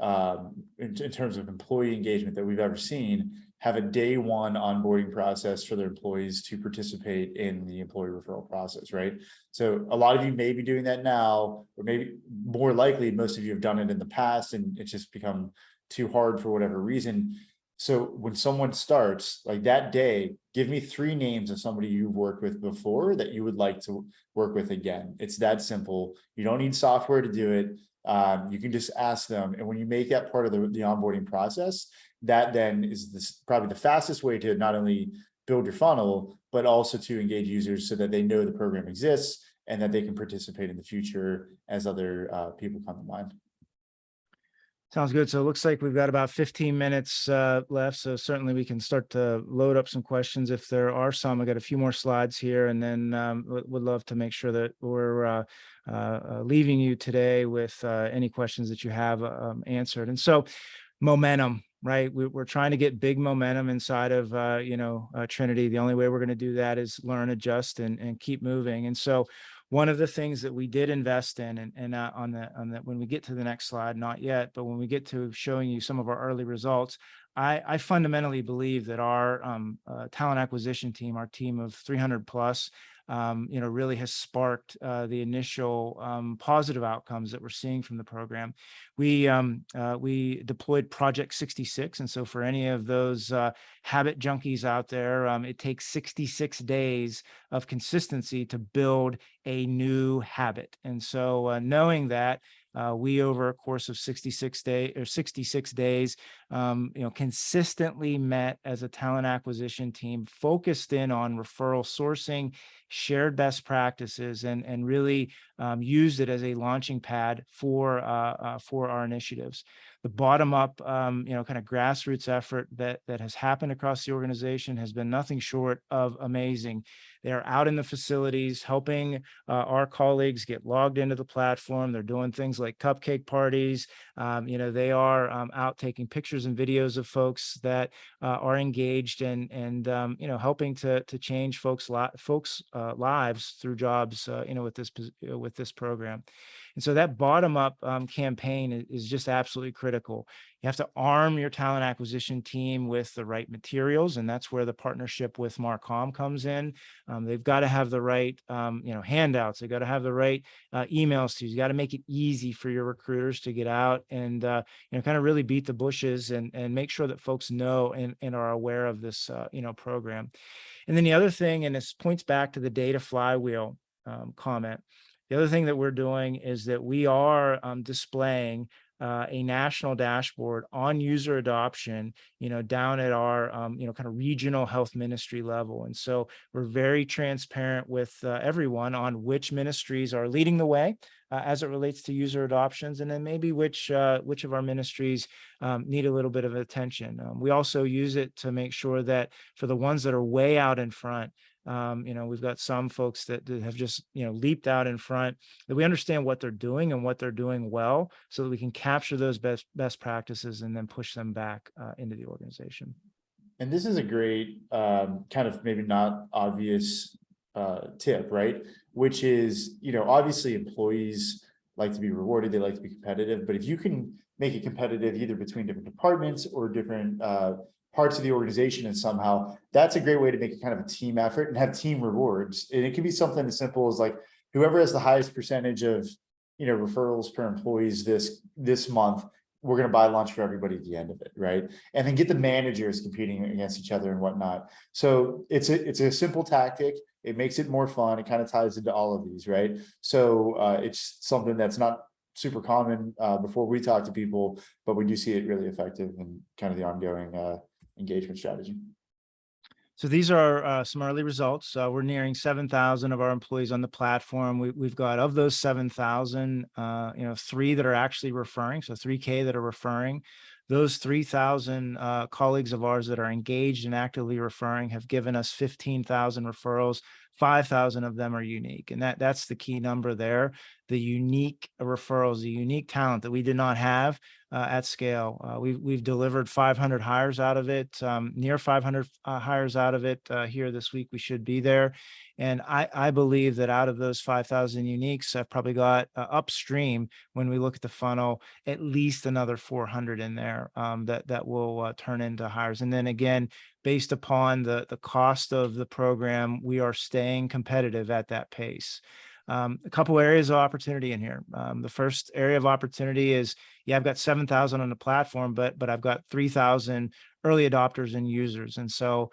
in terms of employee engagement that we've ever seen have a day one onboarding process for their employees to participate in the employee referral process, right? So a lot of you may be doing that now, or maybe more likely, most of you have done it in the past and it's just become too hard for whatever reason. So when someone starts like that day, give me 3 names of somebody you've worked with before that you would like to work with again. It's that simple. You don't need software to do it. You can just ask them. And when you make that part of the onboarding process, that then is probably the fastest way to not only build your funnel, but also to engage users so that they know the program exists and that they can participate in the future as other people come to mind. Sounds good. So it looks like we've got about 15 minutes left. So certainly we can start to load up some questions if there are some. I got a few more slides here, and then would love to make sure that we're leaving you today with any questions that you have answered. And so momentum, right? We're trying to get big momentum inside of, Trinity. The only way we're going to do that is learn, adjust, and keep moving. And so one of the things that we did invest in, and on that, when we get to the next slide, not yet, but when we get to showing you some of our early results, I fundamentally believe that our talent acquisition team, our team of 300 plus, really has sparked the initial positive outcomes that we're seeing from the program. We deployed Project 66, and so for any of those habit junkies out there, it takes 66 days of consistency to build a new habit. And so knowing that, we over a course of 66 days, consistently met as a talent acquisition team, focused in on referral sourcing, shared best practices, and really used it as a launching pad for our initiatives. The bottom up, kind of grassroots effort that has happened across the organization has been nothing short of amazing. They are out in the facilities helping our colleagues get logged into the platform. They're doing things like cupcake parties. They are out taking pictures and videos of folks that are engaged and helping to change folks' lives through jobs, with this program. And so that bottom up campaign is just absolutely critical. You have to arm your talent acquisition team with the right materials, and that's where the partnership with Marcom comes in. They've got to have the right, handouts. They've got to have the right emails to use. You got to make it easy for your recruiters to get out and, kind of really beat the bushes and make sure that folks know and are aware of this, program. And then the other thing, and this points back to the data flywheel comment. The other thing that we're doing is that we are displaying a national dashboard on user adoption, down at our, kind of regional health ministry level. And so we're very transparent with everyone on which ministries are leading the way as it relates to user adoptions, and then maybe which of our ministries need a little bit of attention. We also use it to make sure that for the ones that are way out in front, we've got some folks that have just, leaped out in front, that we understand what they're doing and what they're doing well, so that we can capture those best practices and then push them back into the organization. And this is a great kind of maybe not obvious tip, right? Which is, obviously employees like to be rewarded, they like to be competitive, but if you can make it competitive either between different departments or different parts of the organization, and somehow that's a great way to make it kind of a team effort and have team rewards. And it can be something as simple as like whoever has the highest percentage of referrals per employees this month, we're going to buy lunch for everybody at the end of it, right? And then get the managers competing against each other and whatnot. So it's a simple tactic. It makes it more fun. It kind of ties into all of these, right? So it's something that's not super common before we talk to people, but we do see it really effective in kind of the ongoing engagement strategy. So these are some early results. We're nearing 7,000 of our employees on the platform. We've got, of those 7,000, 3 that are actually referring, so 3K that are referring. Those 3,000 colleagues of ours that are engaged and actively referring have given us 15,000 referrals. 5,000 of them are unique, and that's the key number there. The unique referrals, the unique talent that we did not have at scale. We've delivered 500 hires out of it, near 500 hires out of it here this week. We should be there. And I believe that out of those 5,000 uniques, I've probably got upstream, when we look at the funnel, at least another 400 in there that will turn into hires. And then again, based upon the cost of the program, we are staying competitive at that pace. A couple areas of opportunity in here. The first area of opportunity is, I've got 7,000 on the platform, but I've got 3,000 early adopters and users. And so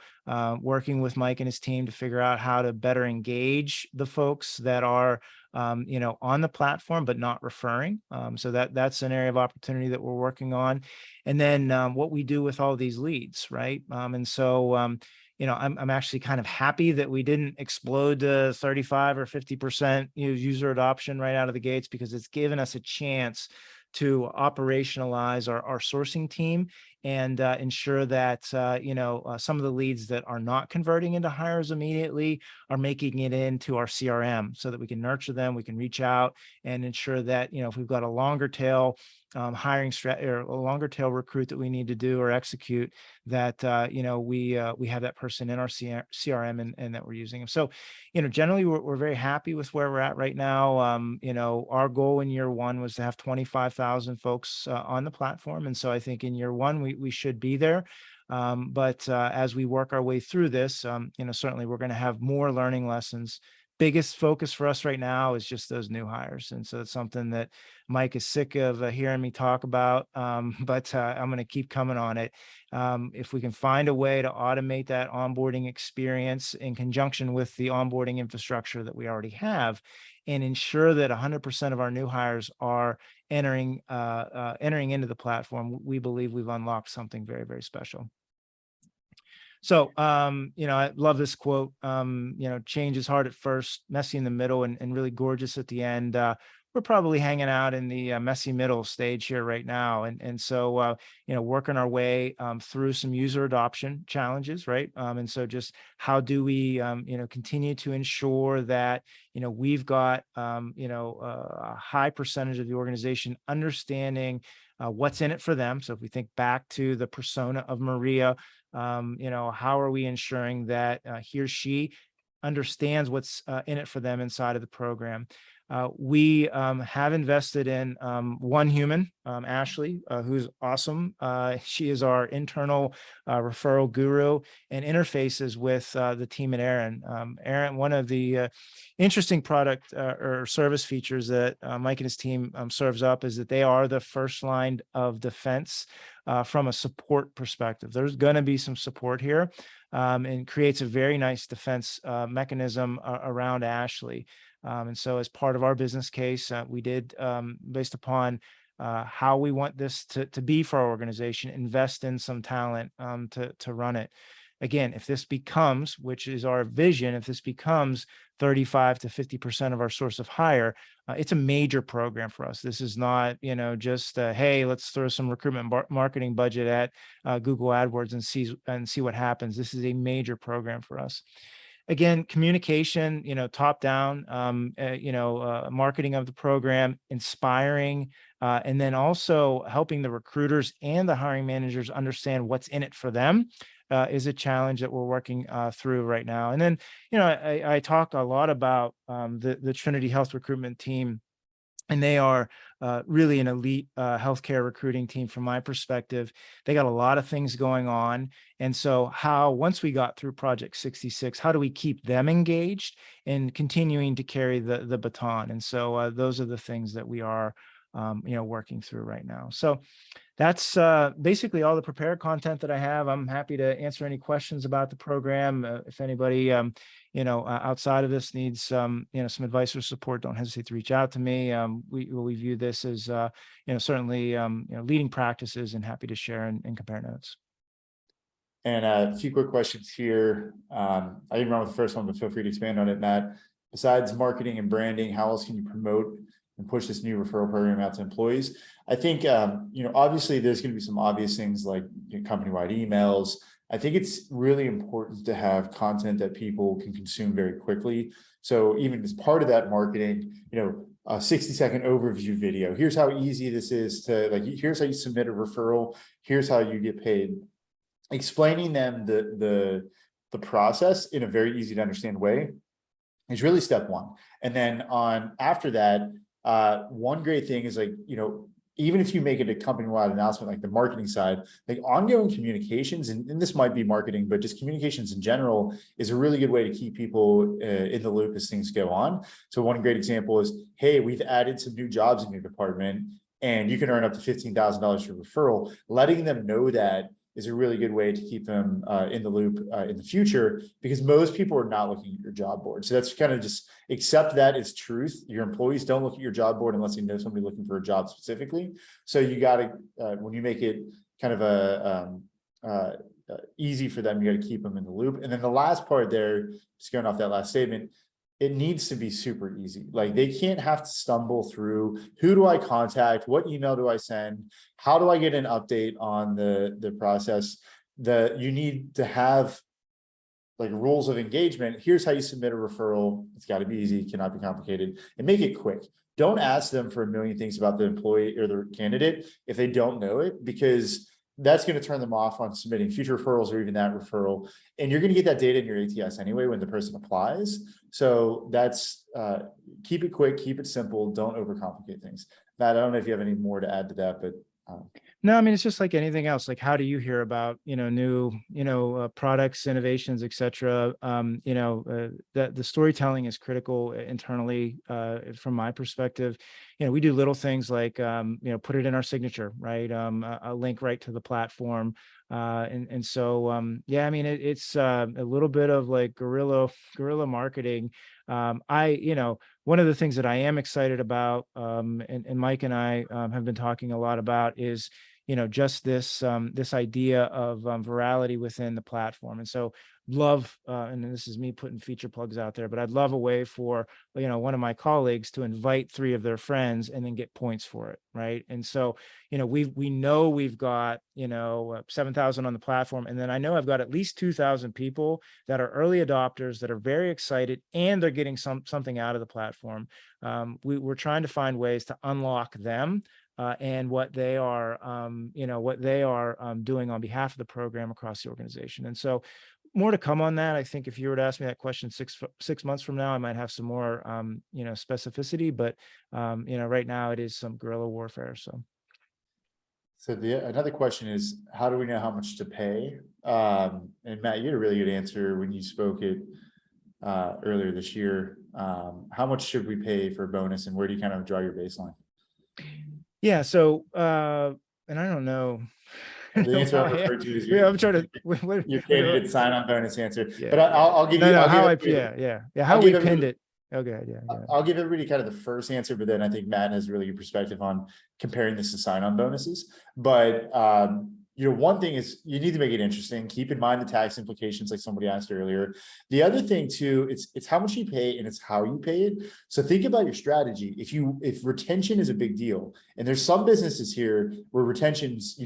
working with Mike and his team to figure out how to better engage the folks that are on the platform, but not referring. So that's an area of opportunity that we're working on. And then what we do with all these leads, right? And so I'm actually kind of happy that we didn't explode to 35 or 50% user adoption right out of the gates, because it's given us a chance to operationalize our sourcing team and ensure that some of the leads that are not converting into hires immediately are making it into our CRM, so that we can nurture them, we can reach out and ensure that if we've got a longer tail hiring or a longer tail recruit that we need to do or execute, that we have that person in our CRM and that we're using them. So, generally we're very happy with where we're at right now. Our goal in year one was to have 25,000 folks on the platform, and so I think in year one we should be there. But as we work our way through this, certainly we're going to have more learning lessons. Biggest focus for us right now is just those new hires. And so it's something that Mike is sick of hearing me talk about, but I'm going to keep coming on it. If we can find a way to automate that onboarding experience in conjunction with the onboarding infrastructure that we already have, and ensure that 100% of our new hires are entering into the platform, we believe we've unlocked something very, very special. So, I love this quote, change is hard at first, messy in the middle, and really gorgeous at the end. We're probably hanging out in the messy middle stage here right now. And so, working our way through some user adoption challenges, right? And so just how do we, continue to ensure that, we've got, a high percentage of the organization understanding what's in it for them. So if we think back to the persona of Maria, how are we ensuring that he or she understands what's in it for them inside of the program? We have invested in one human, Ashley, who's awesome. She is our internal referral guru and interfaces with the team at Aaron. Aaron, one of the interesting product or service features that Mike and his team serves up is that they are the first line of defense from a support perspective. There's going to be some support here, and creates a very nice defense mechanism around Ashley. And so as part of our business case, we did, based upon how we want this to be for our organization, invest in some talent to run it. Again, if this becomes, which is our vision, if this becomes 35 to 50% of our source of hire, it's a major program for us. This is not, just hey, let's throw some recruitment marketing budget at Google AdWords and see what happens. This is a major program for us. Again, communication, top down, marketing of the program, inspiring, and then also helping the recruiters and the hiring managers understand what's in it for them is a challenge that we're working through right now. And then, I talk a lot about the Trinity Health recruitment team, and they are really an elite healthcare recruiting team from my perspective. They got a lot of things going on. And so once we got through Project 66, how do we keep them engaged and continuing to carry the baton? And so those are the things that we are, working through right now. So that's basically all the prepared content that I have. I'm happy to answer any questions about the program. If anybody, outside of this needs, some advice or support, don't hesitate to reach out to me. We view this as, certainly, leading practices, and happy to share and compare notes. And a few quick questions here. I didn't run with the first one, but feel free to expand on it, Matt. Besides marketing and branding, how else can you promote and push this new referral program out to employees? I think, obviously there's going to be some obvious things like company-wide emails. I think it's really important to have content that people can consume very quickly. So even as part of that marketing, a 60-second overview video. Here's how easy this is here's how you submit a referral. Here's how you get paid. Explaining them the process in a very easy to understand way is really step one. And then after that, one great thing is even if you make it a company-wide announcement, like the marketing side, like ongoing communications, and this might be marketing, but just communications in general is a really good way to keep people in the loop as things go on. So one great example is, hey, we've added some new jobs in your department and you can earn up to $15,000 for referral. Letting them know that is a really good way to keep them in the loop in the future, because most people are not looking at your job board. So that's kind of just accept that as truth. Your employees don't look at your job board unless you know somebody looking for a job specifically. So you got to, when you make it kind of easy for them, you got to keep them in the loop. And then the last part there, just going off that last statement, it needs to be super easy. Like they can't have to stumble through, who do I contact? What email do I send? How do I get an update on the process? You need to have like rules of engagement. Here's how you submit a referral. It's got to be easy, cannot be complicated, and make it quick. don't ask them for a million things about the employee or the candidate if they don't know it, because that's going to turn them off on submitting future referrals or even that referral. And you're going to get that data in your ATS anyway when the person applies. So that's keep it quick, keep it simple, don't overcomplicate things. Matt, I don't know if you have any more to add to that, but no, I mean, it's just like anything else. Like, how do you hear about, new, products, innovations, et cetera? The storytelling is critical internally, from my perspective. We do little things like, put it in our signature, right? A link right to the platform. So, yeah, I mean, it's a little bit of like guerrilla marketing. One of the things that I am excited about, and Mike and I have been talking a lot about is, just this idea of virality within the platform. And so love, and this is me putting feature plugs out there, but I'd love a way for, one of my colleagues to invite 3 of their friends and then get points for it. Right. And so, we've got, 7,000 on the platform. And then I know I've got at least 2,000 people that are early adopters that are very excited and they're getting something out of the platform. We're trying to find ways to unlock them and what they are, doing on behalf of the program across the organization. And so more to come on that. I think if you were to ask me that question 6 months from now, I might have some more, specificity, but, right now it is some guerrilla warfare. So another question is, how do we know how much to pay? And Matt, you had a really good answer when you spoke it earlier this year. How much should we pay for a bonus, and where do you kind of draw your baseline? Yeah. So, and I don't know. The answer I'm referring to is I'm trying to your candidate sign-on bonus answer. Yeah, but I'll give you how we pinned it. Okay, yeah. I'll give everybody kind of the first answer, but then I think Matt has really good perspective on comparing this to sign-on bonuses. But one thing is you need to make it interesting. Keep in mind the tax implications, like somebody asked earlier. The other thing too, it's how much you pay and it's how you pay it. So think about your strategy. If retention is a big deal, and there's some businesses here where retention's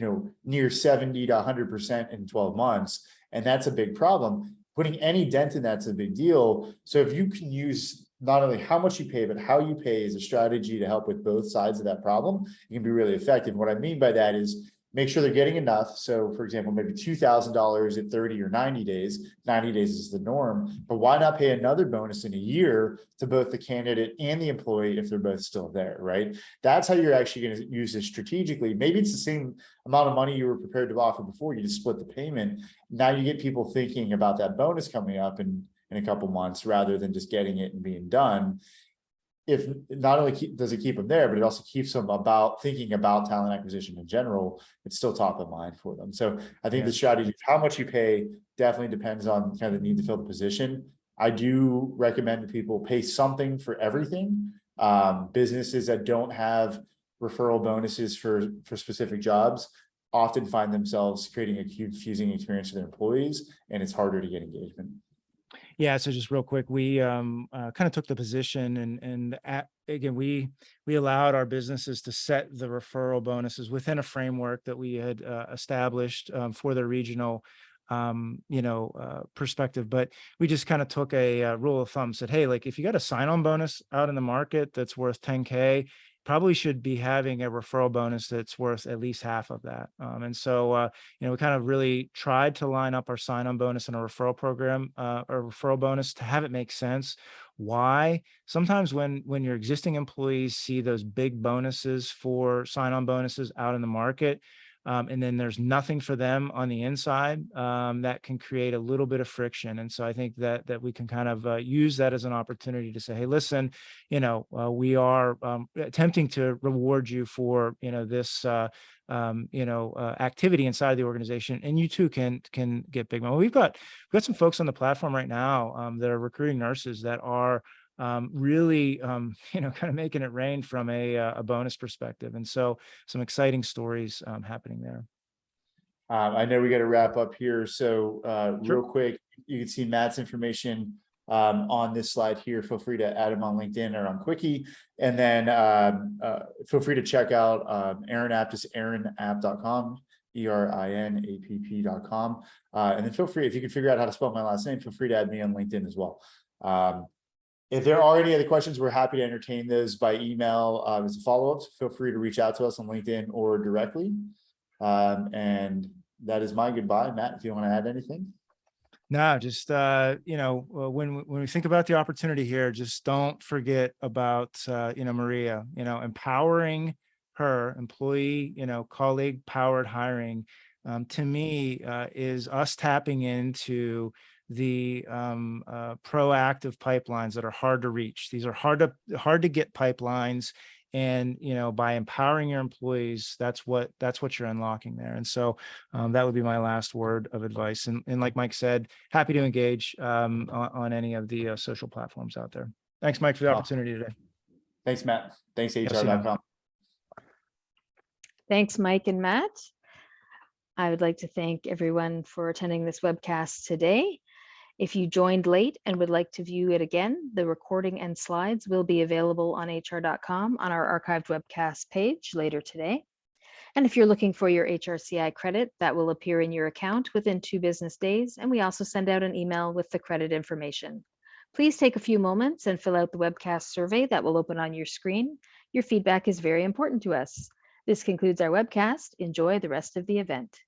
near 70 to 100% in 12 months, and that's a big problem. Putting any dent in that's a big deal. So if you can use not only how much you pay, but how you pay as a strategy to help with both sides of that problem, it can be really effective. What I mean by that is make sure they're getting enough. So for example, maybe $2,000 at 30 or 90 days. 90 days is the norm, but why not pay another bonus in a year to both the candidate and the employee if they're both still there, right? That's how you're actually going to use this strategically. Maybe it's the same amount of money you were prepared to offer before, you just split the payment. Now you get people thinking about that bonus coming up in a couple months rather than just getting it and being done. If not only does it keep them there, but it also keeps them thinking about talent acquisition in general. It's still top of mind for them. So I think the strategy of how much you pay definitely depends on kind of the need to fill the position. I do recommend that people pay something for everything. Businesses that don't have referral bonuses for specific jobs often find themselves creating a confusing experience for their employees, and it's harder to get engagement. Yeah, so just real quick, we kind of took the position and again, we allowed our businesses to set the referral bonuses within a framework that we had established for their regional perspective. But we just kind of took a rule of thumb, said, hey, like if you got a sign-on bonus out in the market that's worth 10K, probably should be having a referral bonus that's worth at least half of that. And so, we kind of really tried to line up our sign-on bonus and a referral program, or referral bonus to have it make sense. Why? Sometimes when your existing employees see those big bonuses for sign-on bonuses out in the market, and then there's nothing for them on the inside, that can create a little bit of friction. And so I think that we can kind of use that as an opportunity to say, hey, listen, we are attempting to reward you for, this, activity inside the organization, and you too can get big money. We've got some folks on the platform right now that are recruiting nurses that are really, kind of making it rain from a bonus perspective. And so some exciting stories happening there. I know we got to wrap up here. So Sure. real quick, you can see Matt's information on this slide here. Feel free to add him on LinkedIn or on Quickie. And then feel free to check out Aaron App, just aaronapp.com, ERINAPP.com. And then feel free, if you can figure out how to spell my last name, feel free to add me on LinkedIn as well. If there are any other questions, we're happy to entertain those by email as a follow-up. Feel free to reach out to us on LinkedIn or directly. And that is my goodbye. Matt, if you want to add anything. No, just, when we think about the opportunity here, just don't forget about, Maria, empowering her employee, colleague powered hiring, to me, is us tapping into the proactive pipelines that are hard to reach. These are hard to get pipelines. And, by empowering your employees, that's what you're unlocking there. And so that would be my last word of advice. And like Mike said, happy to engage on any of the social platforms out there. Thanks, Mike, for the opportunity today. Thanks, Matt. Thanks, Yeah, see you, man. HR.com. Thanks, Mike and Matt. I would like to thank everyone for attending this webcast today. If you joined late and would like to view it again, the recording and slides will be available on hr.com on our archived webcast page later today. And if you're looking for your HRCI credit, that will appear in your account within 2 business days, and we also send out an email with the credit information. Please take a few moments and fill out the webcast survey that will open on your screen. Your feedback is very important to us. This concludes our webcast. Enjoy the rest of the event.